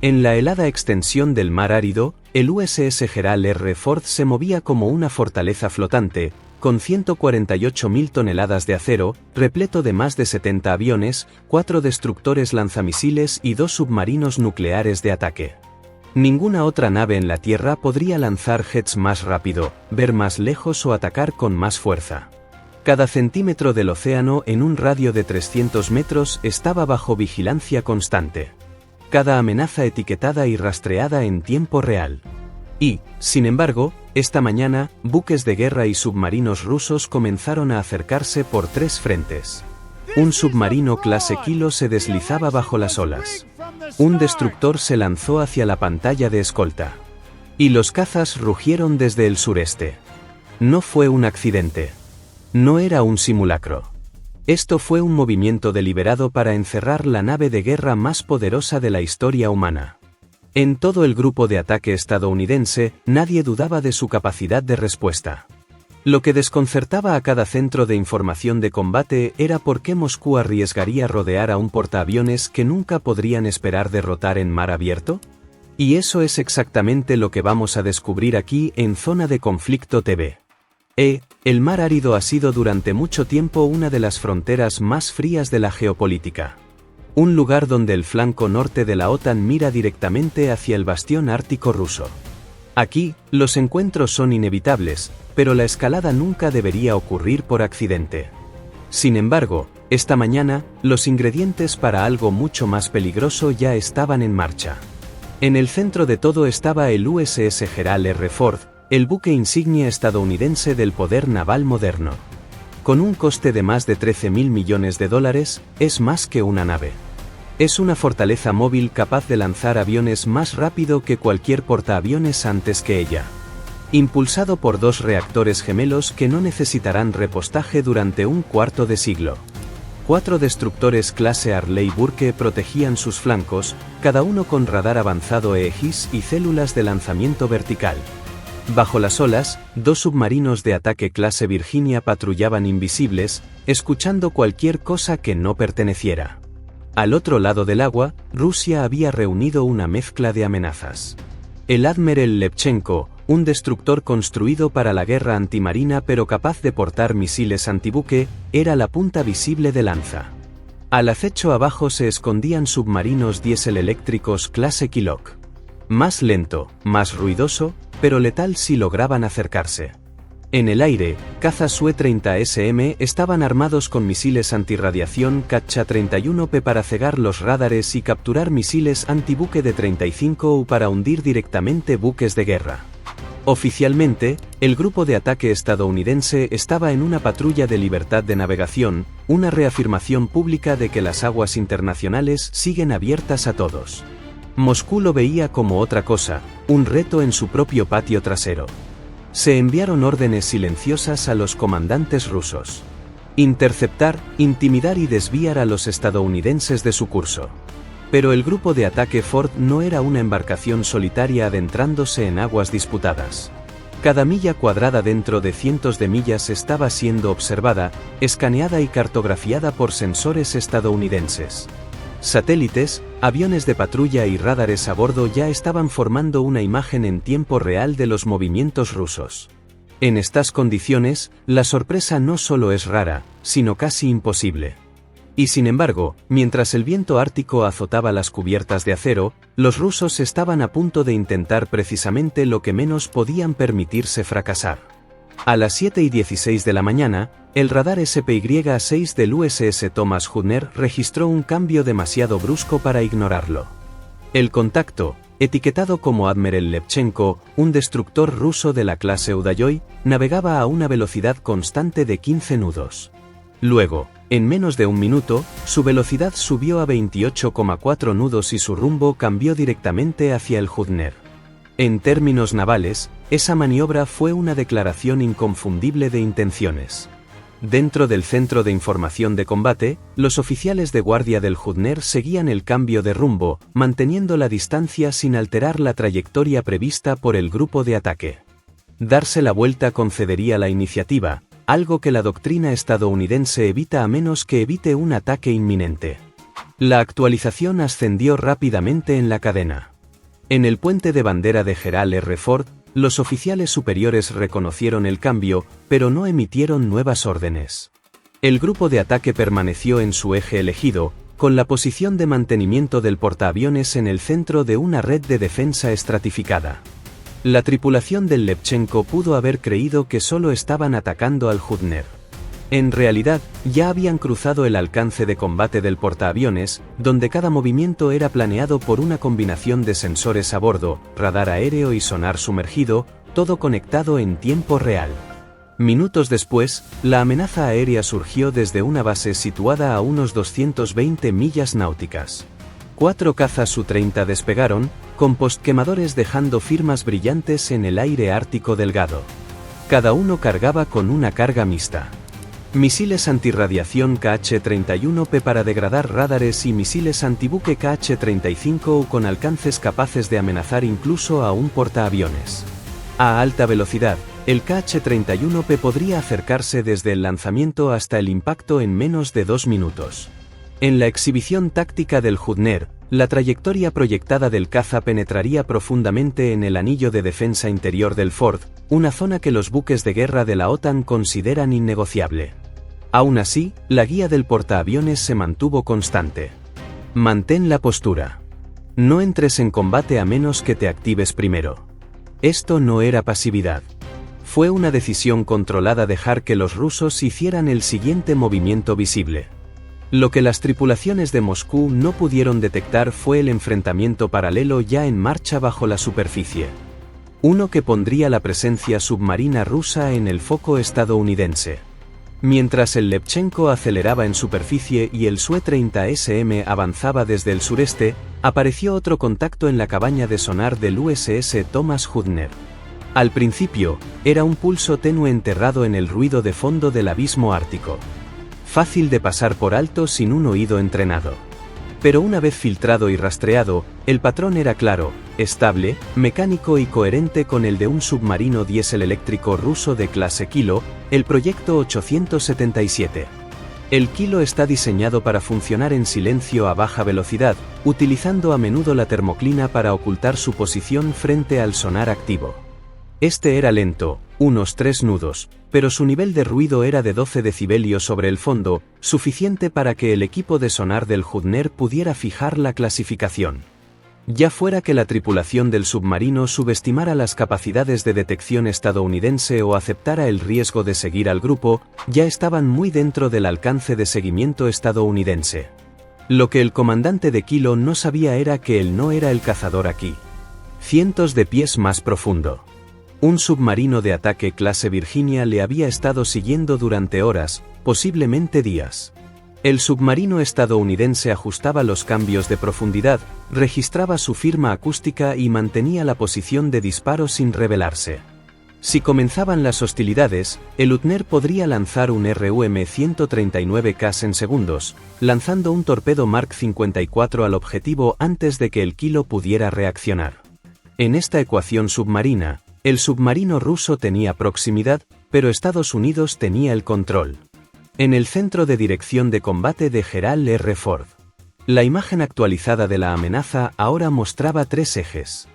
En la helada extensión del mar árido, el USS Gerald R. Ford se movía como una fortaleza flotante, con 148.000 toneladas de acero, repleto de más de 70 aviones, 4 destructores lanzamisiles y 2 submarinos nucleares de ataque. Ninguna otra nave en la Tierra podría lanzar jets más rápido, ver más lejos o atacar con más fuerza. Cada centímetro del océano en un radio de 300 metros estaba bajo vigilancia constante. Cada amenaza etiquetada y rastreada en tiempo real. Y, sin embargo, esta mañana, buques de guerra y submarinos rusos comenzaron a acercarse por 3 frentes. Un submarino clase Kilo se deslizaba bajo las olas. Un destructor se lanzó hacia la pantalla de escolta. Y los cazas rugieron desde el sureste. No fue un accidente. No era un simulacro. Esto fue un movimiento deliberado para encerrar la nave de guerra más poderosa de la historia humana. En todo el grupo de ataque estadounidense, nadie dudaba de su capacidad de respuesta. Lo que desconcertaba a cada centro de información de combate era por qué Moscú arriesgaría rodear a un portaaviones que nunca podrían esperar derrotar en mar abierto. Y eso es exactamente lo que vamos a descubrir aquí en Zona de Conflicto TV. El mar árido ha sido durante mucho tiempo una de las fronteras más frías de la geopolítica. Un lugar donde el flanco norte de la OTAN mira directamente hacia el bastión ártico ruso. Aquí, los encuentros son inevitables, pero la escalada nunca debería ocurrir por accidente. Sin embargo, esta mañana, los ingredientes para algo mucho más peligroso ya estaban en marcha. En el centro de todo estaba el USS Gerald R. Ford, el buque insignia estadounidense del poder naval moderno. Con un coste de más de $13.000 millones, es más que una nave. Es una fortaleza móvil capaz de lanzar aviones más rápido que cualquier portaaviones antes que ella. Impulsado por 2 reactores gemelos que no necesitarán repostaje durante un cuarto de siglo. 4 destructores clase Arleigh Burke protegían sus flancos, cada uno con radar avanzado Aegis y células de lanzamiento vertical. Bajo las olas, 2 submarinos de ataque clase Virginia patrullaban invisibles, escuchando cualquier cosa que no perteneciera. Al otro lado del agua, Rusia había reunido una mezcla de amenazas. El Admiral Levchenko, un destructor construido para la guerra antimarina pero capaz de portar misiles antibuque, era la punta visible de lanza. Al acecho abajo se escondían submarinos diésel eléctricos clase Kilok. Más lento, más ruidoso, pero letal si lograban acercarse. En el aire, cazas Su-30SM estaban armados con misiles antirradiación Katcha-31P para cegar los radares y capturar misiles antibuque de 35U para hundir directamente buques de guerra. Oficialmente, el grupo de ataque estadounidense estaba en una patrulla de libertad de navegación, una reafirmación pública de que las aguas internacionales siguen abiertas a todos. Moscú lo veía como otra cosa, un reto en su propio patio trasero. Se enviaron órdenes silenciosas a los comandantes rusos. Interceptar, intimidar y desviar a los estadounidenses de su curso. Pero el grupo de ataque Ford no era una embarcación solitaria adentrándose en aguas disputadas. Cada milla cuadrada dentro de cientos de millas estaba siendo observada, escaneada y cartografiada por sensores estadounidenses. Satélites, aviones de patrulla y radares a bordo ya estaban formando una imagen en tiempo real de los movimientos rusos. En estas condiciones, la sorpresa no solo es rara, sino casi imposible. Y sin embargo, mientras el viento ártico azotaba las cubiertas de acero, los rusos estaban a punto de intentar precisamente lo que menos podían permitirse fracasar. A las 7:16 de la mañana, el radar SPY-6 del USS Thomas Hudner registró un cambio demasiado brusco para ignorarlo. El contacto, etiquetado como Admiral Levchenko, un destructor ruso de la clase Udalloy, navegaba a una velocidad constante de 15 nudos. Luego, en menos de un minuto, su velocidad subió a 28,4 nudos y su rumbo cambió directamente hacia el Hudner. En términos navales, esa maniobra fue una declaración inconfundible de intenciones. Dentro del centro de información de combate, los oficiales de guardia del Hudner seguían el cambio de rumbo, manteniendo la distancia sin alterar la trayectoria prevista por el grupo de ataque. Darse la vuelta concedería la iniciativa, algo que la doctrina estadounidense evita a menos que evite un ataque inminente. La actualización ascendió rápidamente en la cadena. En el puente de bandera de Gerald R. Ford, los oficiales superiores reconocieron el cambio, pero no emitieron nuevas órdenes. El grupo de ataque permaneció en su eje elegido, con la posición de mantenimiento del portaaviones en el centro de una red de defensa estratificada. La tripulación del Levchenko pudo haber creído que solo estaban atacando al Judner. En realidad, ya habían cruzado el alcance de combate del portaaviones, donde cada movimiento era planeado por una combinación de sensores a bordo, radar aéreo y sonar sumergido, todo conectado en tiempo real. Minutos después, la amenaza aérea surgió desde una base situada a unos 220 millas náuticas. 4 cazas Su-30 despegaron, con postquemadores dejando firmas brillantes en el aire ártico delgado. Cada uno cargaba con una carga mixta. Misiles antirradiación KH-31P para degradar radares y misiles antibuque KH-35U con alcances capaces de amenazar incluso a un portaaviones. A alta velocidad, el KH-31P podría acercarse desde el lanzamiento hasta el impacto en menos de 2 minutos. En la exhibición táctica del Judner, la trayectoria proyectada del caza penetraría profundamente en el anillo de defensa interior del Ford, una zona que los buques de guerra de la OTAN consideran innegociable. Aún así, la guía del portaaviones se mantuvo constante. Mantén la postura. No entres en combate a menos que te actives primero. Esto no era pasividad. Fue una decisión controlada dejar que los rusos hicieran el siguiente movimiento visible. Lo que las tripulaciones de Moscú no pudieron detectar fue el enfrentamiento paralelo ya en marcha bajo la superficie. Uno que pondría la presencia submarina rusa en el foco estadounidense. Mientras el Levchenko aceleraba en superficie y el Su-30SM avanzaba desde el sureste, apareció otro contacto en la cabaña de sonar del USS Thomas Judner. Al principio, era un pulso tenue enterrado en el ruido de fondo del abismo ártico. Fácil de pasar por alto sin un oído entrenado. Pero una vez filtrado y rastreado, el patrón era claro, estable, mecánico y coherente con el de un submarino diésel eléctrico ruso de clase Kilo, el Proyecto 877. El Kilo está diseñado para funcionar en silencio a baja velocidad, utilizando a menudo la termoclina para ocultar su posición frente al sonar activo. Este era lento, unos 3 nudos, pero su nivel de ruido era de 12 decibelios sobre el fondo, suficiente para que el equipo de sonar del Judner pudiera fijar la clasificación. Ya fuera que la tripulación del submarino subestimara las capacidades de detección estadounidense o aceptara el riesgo de seguir al grupo, ya estaban muy dentro del alcance de seguimiento estadounidense. Lo que el comandante de Kilo no sabía era que él no era el cazador aquí. Cientos de pies más profundo. Un submarino de ataque clase Virginia le había estado siguiendo durante horas, posiblemente días. El submarino estadounidense ajustaba los cambios de profundidad, registraba su firma acústica y mantenía la posición de disparo sin revelarse. Si comenzaban las hostilidades, el Judner podría lanzar un RUM-139K en segundos, lanzando un torpedo Mark 54 al objetivo antes de que el Kilo pudiera reaccionar. En esta ecuación submarina, el submarino ruso tenía proximidad, pero Estados Unidos tenía el control. En el centro de dirección de combate de Gerald R. Ford. La imagen actualizada de la amenaza ahora mostraba 3 ejes.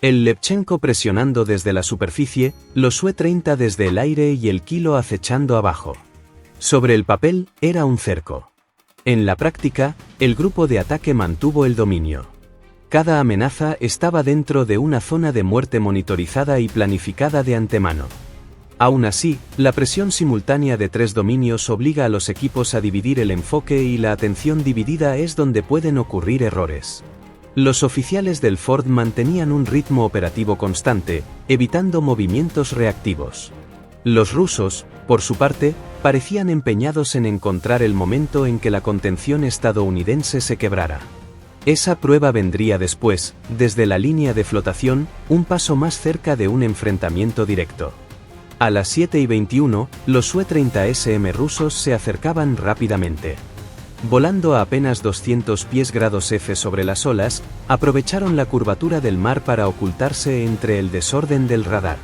El Levchenko presionando desde la superficie, los Su-30 desde el aire y el Kilo acechando abajo. Sobre el papel, era un cerco. En la práctica, el grupo de ataque mantuvo el dominio. Cada amenaza estaba dentro de una zona de muerte monitorizada y planificada de antemano. Aún así, la presión simultánea de 3 dominios obliga a los equipos a dividir el enfoque y la atención dividida es donde pueden ocurrir errores. Los oficiales del Ford mantenían un ritmo operativo constante, evitando movimientos reactivos. Los rusos, por su parte, parecían empeñados en encontrar el momento en que la contención estadounidense se quebrara. Esa prueba vendría después, desde la línea de flotación, un paso más cerca de un enfrentamiento directo. A las 7:21, los Su-30SM rusos se acercaban rápidamente. Volando a apenas 200 pies grados F sobre las olas, aprovecharon la curvatura del mar para ocultarse entre el desorden del radar.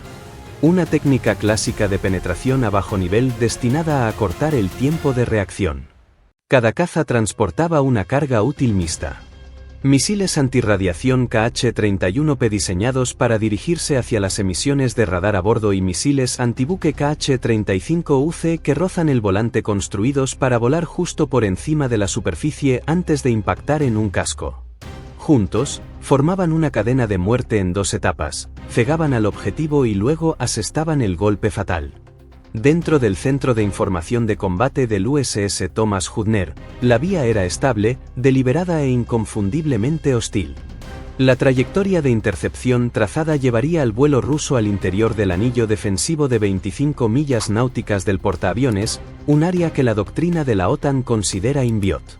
Una técnica clásica de penetración a bajo nivel destinada a acortar el tiempo de reacción. Cada caza transportaba una carga útil mixta. Misiles antirradiación KH-31P diseñados para dirigirse hacia las emisiones de radar a bordo y misiles antibuque KH-35UC que rozan el volante construidos para volar justo por encima de la superficie antes de impactar en un casco. Juntos, formaban una cadena de muerte en 2 etapas, cegaban al objetivo y luego asestaban el golpe fatal. Dentro del centro de información de combate del USS Thomas Hudner, la vía era estable, deliberada e inconfundiblemente hostil. La trayectoria de intercepción trazada llevaría al vuelo ruso al interior del anillo defensivo de 25 millas náuticas del portaaviones, un área que la doctrina de la OTAN considera inviot.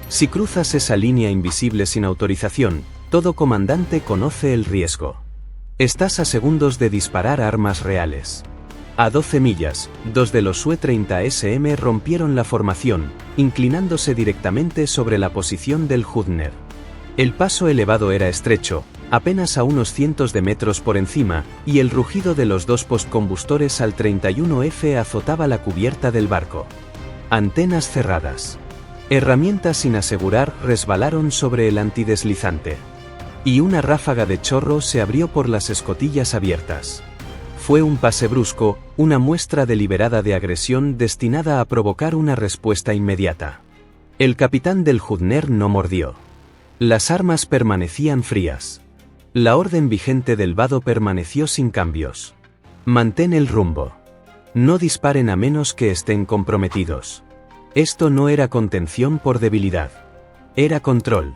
Si cruzas esa línea invisible sin autorización, todo comandante conoce el riesgo. Estás a segundos de disparar armas reales. A 12 millas, 2 de los Su-30SM rompieron la formación, inclinándose directamente sobre la posición del Hudner. El paso elevado era estrecho, apenas a unos cientos de metros por encima, y el rugido de los 2 postcombustores al 31F azotaba la cubierta del barco. Antenas cerradas. Herramientas sin asegurar resbalaron sobre el antideslizante. Y una ráfaga de chorro se abrió por las escotillas abiertas. Fue un pase brusco, una muestra deliberada de agresión destinada a provocar una respuesta inmediata. El capitán del Hudner no mordió. Las armas permanecían frías. La orden vigente del vado permaneció sin cambios. Mantén el rumbo. No disparen a menos que estén comprometidos. Esto no era contención por debilidad. Era control.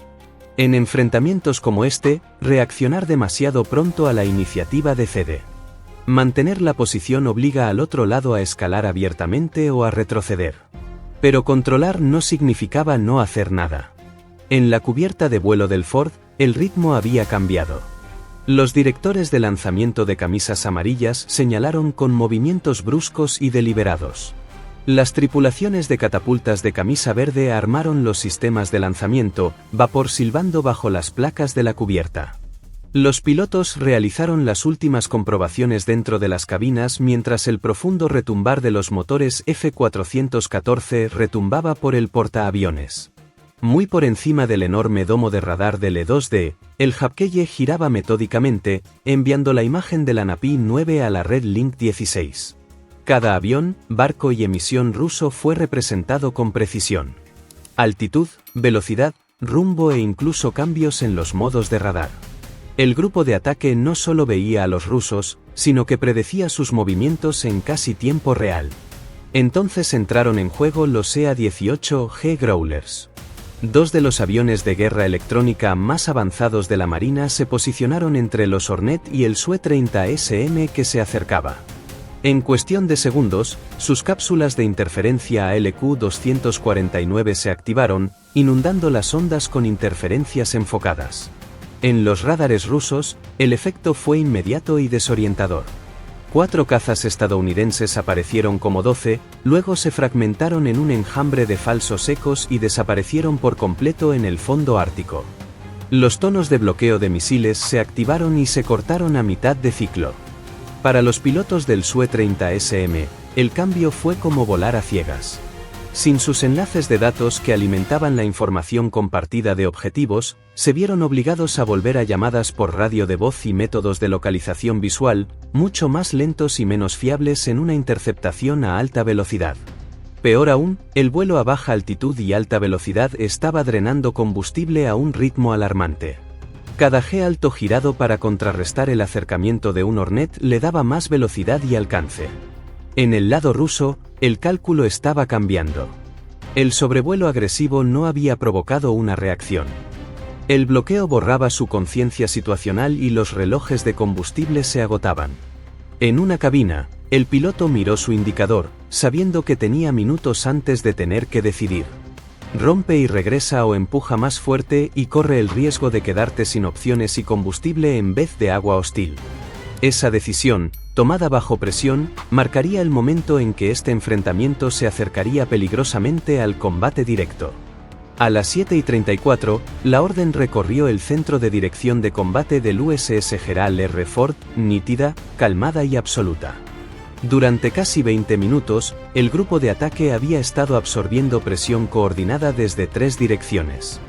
En enfrentamientos como este, reaccionar demasiado pronto a la iniciativa decede. Mantener la posición obliga al otro lado a escalar abiertamente o a retroceder. Pero controlar no significaba no hacer nada. En la cubierta de vuelo del Ford, el ritmo había cambiado. Los directores de lanzamiento de camisas amarillas señalaron con movimientos bruscos y deliberados. Las tripulaciones de catapultas de camisa verde armaron los sistemas de lanzamiento, vapor silbando bajo las placas de la cubierta. Los pilotos realizaron las últimas comprobaciones dentro de las cabinas mientras el profundo retumbar de los motores F-414 retumbaba por el portaaviones. Muy por encima del enorme domo de radar del E-2D, el Hapkeye giraba metódicamente, enviando la imagen de la Napi-9 a la red Link 16. Cada avión, barco y emisión ruso fue representado con precisión. Altitud, velocidad, rumbo e incluso cambios en los modos de radar. El grupo de ataque no solo veía a los rusos, sino que predecía sus movimientos en casi tiempo real. Entonces entraron en juego los EA-18G Growlers. 2 de los aviones de guerra electrónica más avanzados de la Marina se posicionaron entre los Hornet y el Su-30SM que se acercaba. En cuestión de segundos, sus cápsulas de interferencia ALQ-249 se activaron, inundando las ondas con interferencias enfocadas. En los radares rusos, el efecto fue inmediato y desorientador. 4 cazas estadounidenses aparecieron como 12, luego se fragmentaron en un enjambre de falsos ecos y desaparecieron por completo en el fondo ártico. Los tonos de bloqueo de misiles se activaron y se cortaron a mitad de ciclo. Para los pilotos del Su-30SM, el cambio fue como volar a ciegas. Sin sus enlaces de datos que alimentaban la información compartida de objetivos, se vieron obligados a volver a llamadas por radio de voz y métodos de localización visual, mucho más lentos y menos fiables en una interceptación a alta velocidad. Peor aún, el vuelo a baja altitud y alta velocidad estaba drenando combustible a un ritmo alarmante. Cada G alto girado para contrarrestar el acercamiento de un Hornet le daba más velocidad y alcance. En el lado ruso, el cálculo estaba cambiando. El sobrevuelo agresivo no había provocado una reacción. El bloqueo borraba su conciencia situacional y los relojes de combustible se agotaban. En una cabina, el piloto miró su indicador, sabiendo que tenía minutos antes de tener que decidir. Rompe y regresa o empuja más fuerte y corre el riesgo de quedarte sin opciones y combustible en vez de agua hostil. Esa decisión, tomada bajo presión, marcaría el momento en que este enfrentamiento se acercaría peligrosamente al combate directo. A las 7:34, la orden recorrió el centro de dirección de combate del USS Gerald R. Ford, nítida, calmada y absoluta. Durante casi 20 minutos, el grupo de ataque había estado absorbiendo presión coordinada desde 3 direcciones.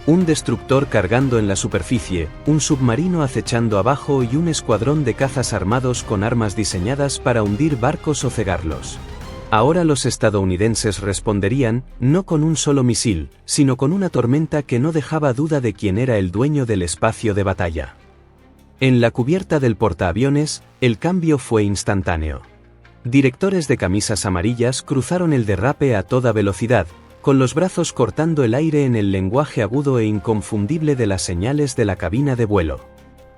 Un destructor cargando en la superficie, un submarino acechando abajo y un escuadrón de cazas armados con armas diseñadas para hundir barcos o cegarlos. Ahora los estadounidenses responderían, no con un solo misil, sino con una tormenta que no dejaba duda de quién era el dueño del espacio de batalla. En la cubierta del portaaviones, el cambio fue instantáneo. Directores de camisas amarillas cruzaron el derrape a toda velocidad, con los brazos cortando el aire en el lenguaje agudo e inconfundible de las señales de la cabina de vuelo.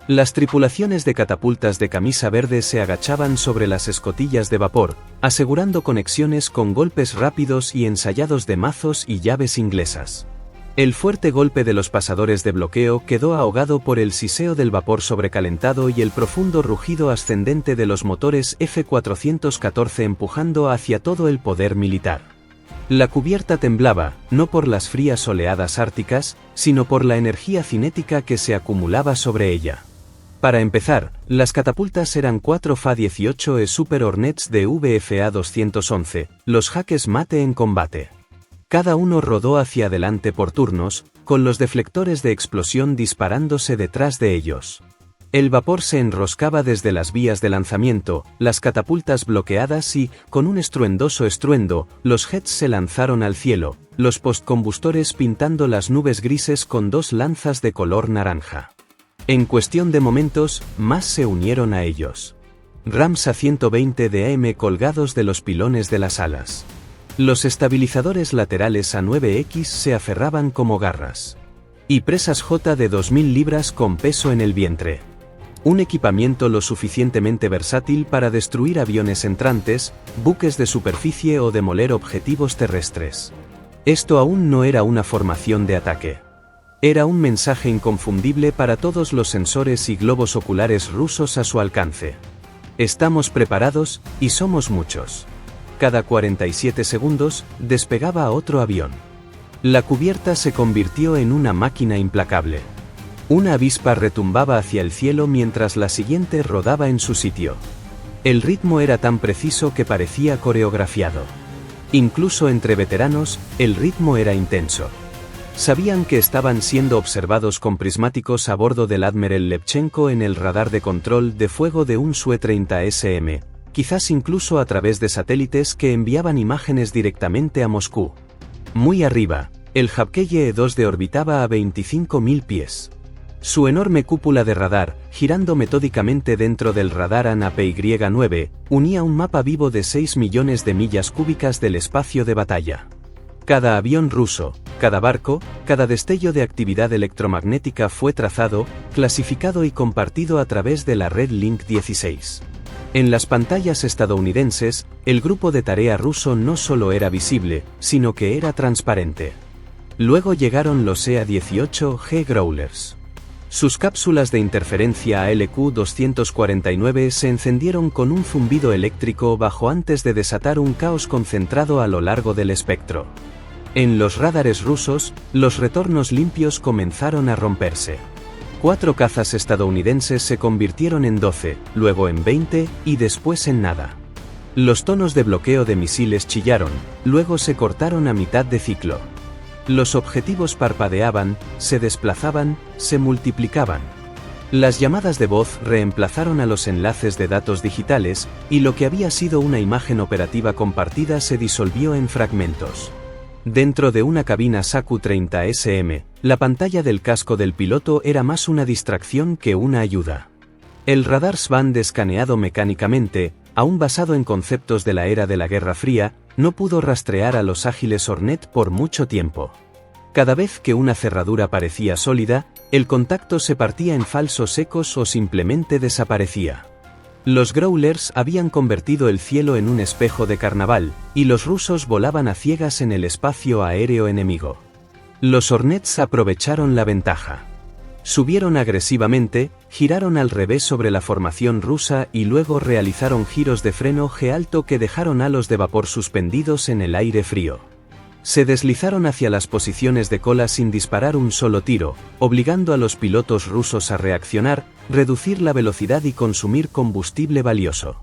Las tripulaciones de catapultas de camisa verde se agachaban sobre las escotillas de vapor, asegurando conexiones con golpes rápidos y ensayados de mazos y llaves inglesas. El fuerte golpe de los pasadores de bloqueo quedó ahogado por el siseo del vapor sobrecalentado y el profundo rugido ascendente de los motores F-414 empujando hacia todo el poder militar. La cubierta temblaba, no por las frías oleadas árticas, sino por la energía cinética que se acumulaba sobre ella. Para empezar, las catapultas eran 4 Fa-18E Super Hornets de VFA-211, los jaques mate en combate. Cada uno rodó hacia adelante por turnos, con los deflectores de explosión disparándose detrás de ellos. El vapor se enroscaba desde las vías de lanzamiento, las catapultas bloqueadas y, con un estruendoso estruendo, los jets se lanzaron al cielo, los postcombustores pintando las nubes grises con 2 lanzas de color naranja. En cuestión de momentos, más se unieron a ellos. Rams A-120 de AM colgados de los pilones de las alas. Los estabilizadores laterales A-9X se aferraban como garras. Y presas J de 2000 libras con peso en el vientre. Un equipamiento lo suficientemente versátil para destruir aviones entrantes, buques de superficie o demoler objetivos terrestres. Esto aún no era una formación de ataque. Era un mensaje inconfundible para todos los sensores y globos oculares rusos a su alcance. Estamos preparados, y somos muchos. Cada 47 segundos, despegaba otro avión. La cubierta se convirtió en una máquina implacable. Una avispa retumbaba hacia el cielo mientras la siguiente rodaba en su sitio. El ritmo era tan preciso que parecía coreografiado. Incluso entre veteranos, el ritmo era intenso. Sabían que estaban siendo observados con prismáticos a bordo del Admiral Levchenko en el radar de control de fuego de un Su-30SM. Quizás incluso a través de satélites que enviaban imágenes directamente a Moscú. Muy arriba, el Habkeye E-2D orbitaba a 25.000 pies. Su enorme cúpula de radar, girando metódicamente dentro del radar ANA-PY-9, unía un mapa vivo de 6 millones de millas cúbicas del espacio de batalla. Cada avión ruso, cada barco, cada destello de actividad electromagnética fue trazado, clasificado y compartido a través de la red Link 16. En las pantallas estadounidenses, el grupo de tarea ruso no solo era visible, sino que era transparente. Luego llegaron los EA-18G Growlers. Sus cápsulas de interferencia ALQ-249 se encendieron con un zumbido eléctrico bajo antes de desatar un caos concentrado a lo largo del espectro. En los radares rusos, los retornos limpios comenzaron a romperse. 4 cazas estadounidenses se convirtieron en 12, luego en 20, y después en nada. Los tonos de bloqueo de misiles chillaron, luego se cortaron a mitad de ciclo. Los objetivos parpadeaban, se desplazaban, se multiplicaban. Las llamadas de voz reemplazaron a los enlaces de datos digitales, y lo que había sido una imagen operativa compartida se disolvió en fragmentos. Dentro de una cabina Saku-30SM, la pantalla del casco del piloto era más una distracción que una ayuda. El radar SVAN escaneado mecánicamente, aún basado en conceptos de la era de la Guerra Fría, no pudo rastrear a los ágiles Hornet por mucho tiempo. Cada vez que una cerradura parecía sólida, el contacto se partía en falsos ecos o simplemente desaparecía. Los Growlers habían convertido el cielo en un espejo de carnaval, y los rusos volaban a ciegas en el espacio aéreo enemigo. Los Hornets aprovecharon la ventaja. Subieron agresivamente, giraron al revés sobre la formación rusa y luego realizaron giros de freno G alto que dejaron halos de vapor suspendidos en el aire frío. Se deslizaron hacia las posiciones de cola sin disparar un solo tiro, obligando a los pilotos rusos a reaccionar, reducir la velocidad y consumir combustible valioso.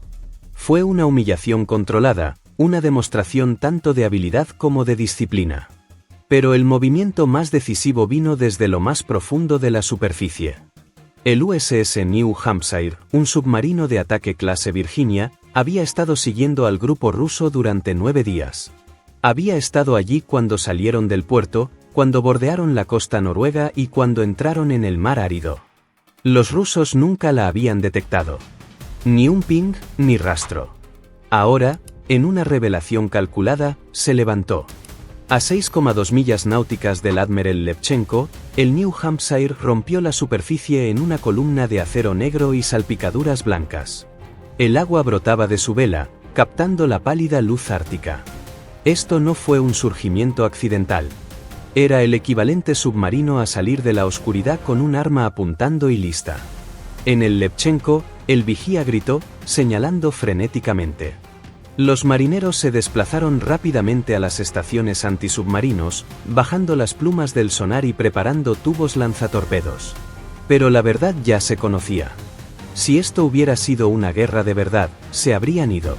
Fue una humillación controlada, una demostración tanto de habilidad como de disciplina. Pero el movimiento más decisivo vino desde lo más profundo de la superficie. El USS New Hampshire, un submarino de ataque clase Virginia, había estado siguiendo al grupo ruso durante 9 días. Había estado allí cuando salieron del puerto, cuando bordearon la costa noruega y cuando entraron en el mar árido. Los rusos nunca la habían detectado. Ni un ping, ni rastro. Ahora, en una revelación calculada, se levantó. A 6,2 millas náuticas del Admiral Levchenko, el New Hampshire rompió la superficie en una columna de acero negro y salpicaduras blancas. El agua brotaba de su vela, captando la pálida luz ártica. Esto no fue un surgimiento accidental. Era el equivalente submarino a salir de la oscuridad con un arma apuntando y lista. En el Levchenko, el vigía gritó, señalando frenéticamente. Los marineros se desplazaron rápidamente a las estaciones antisubmarinos, bajando las plumas del sonar y preparando tubos lanzatorpedos. Pero la verdad ya se conocía. Si esto hubiera sido una guerra de verdad, se habrían ido.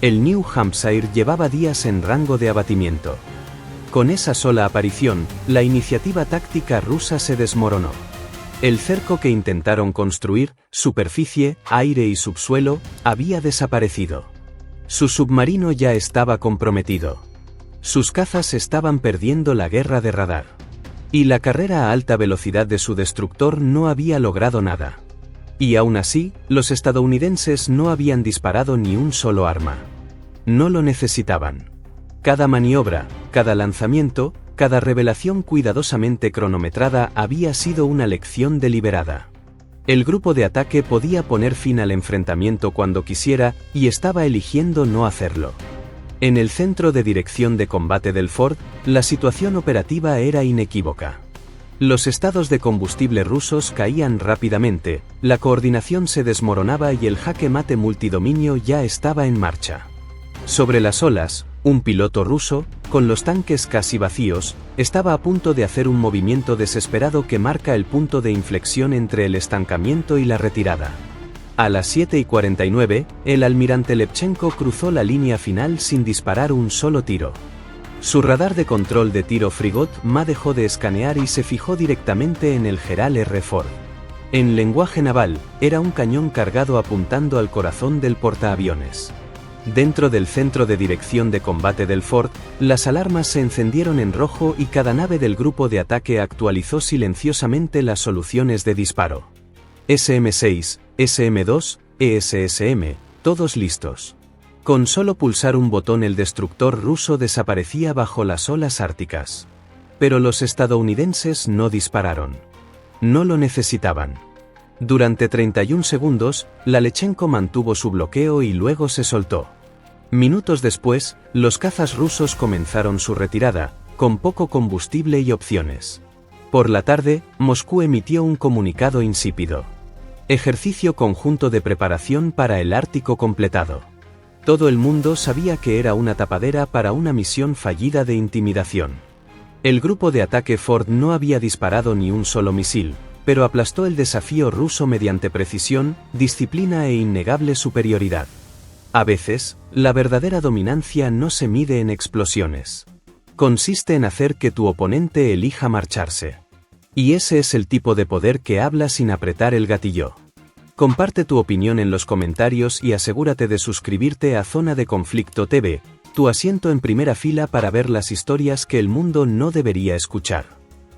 El New Hampshire llevaba días en rango de abatimiento. Con esa sola aparición, la iniciativa táctica rusa se desmoronó. El cerco que intentaron construir, superficie, aire y subsuelo, había desaparecido. Su submarino ya estaba comprometido. Sus cazas estaban perdiendo la guerra de radar. Y la carrera a alta velocidad de su destructor no había logrado nada. Y aún así, los estadounidenses no habían disparado ni un solo arma. No lo necesitaban. Cada maniobra, cada lanzamiento, cada revelación cuidadosamente cronometrada había sido una lección deliberada. El grupo de ataque podía poner fin al enfrentamiento cuando quisiera, y estaba eligiendo no hacerlo. En el centro de dirección de combate del Ford, la situación operativa era inequívoca. Los estados de combustible rusos caían rápidamente, la coordinación se desmoronaba y el jaque mate multidominio ya estaba en marcha. Sobre las olas, un piloto ruso, con los tanques casi vacíos, estaba a punto de hacer un movimiento desesperado que marca el punto de inflexión entre el estancamiento y la retirada. A las 7:49, el almirante Levchenko cruzó la línea final sin disparar un solo tiro. Su radar de control de tiro Frigot Ma dejó de escanear y se fijó directamente en el Gerald R. Ford. En lenguaje naval, era un cañón cargado apuntando al corazón del portaaviones. Dentro del centro de dirección de combate del Ford, las alarmas se encendieron en rojo y cada nave del grupo de ataque actualizó silenciosamente las soluciones de disparo. SM-6, SM-2, ESSM, todos listos. Con solo pulsar un botón el destructor ruso desaparecía bajo las olas árticas. Pero los estadounidenses no dispararon. No lo necesitaban. Durante 31 segundos, la Levchenko mantuvo su bloqueo y luego se soltó. Minutos después, los cazas rusos comenzaron su retirada, con poco combustible y opciones. Por la tarde, Moscú emitió un comunicado insípido. Ejercicio conjunto de preparación para el Ártico completado. Todo el mundo sabía que era una tapadera para una misión fallida de intimidación. El grupo de ataque Ford no había disparado ni un solo misil, pero aplastó el desafío ruso mediante precisión, disciplina e innegable superioridad. A veces, la verdadera dominancia no se mide en explosiones. Consiste en hacer que tu oponente elija marcharse. Y ese es el tipo de poder que habla sin apretar el gatillo. Comparte tu opinión en los comentarios y asegúrate de suscribirte a Zona de Conflicto TV, tu asiento en primera fila para ver las historias que el mundo no debería escuchar.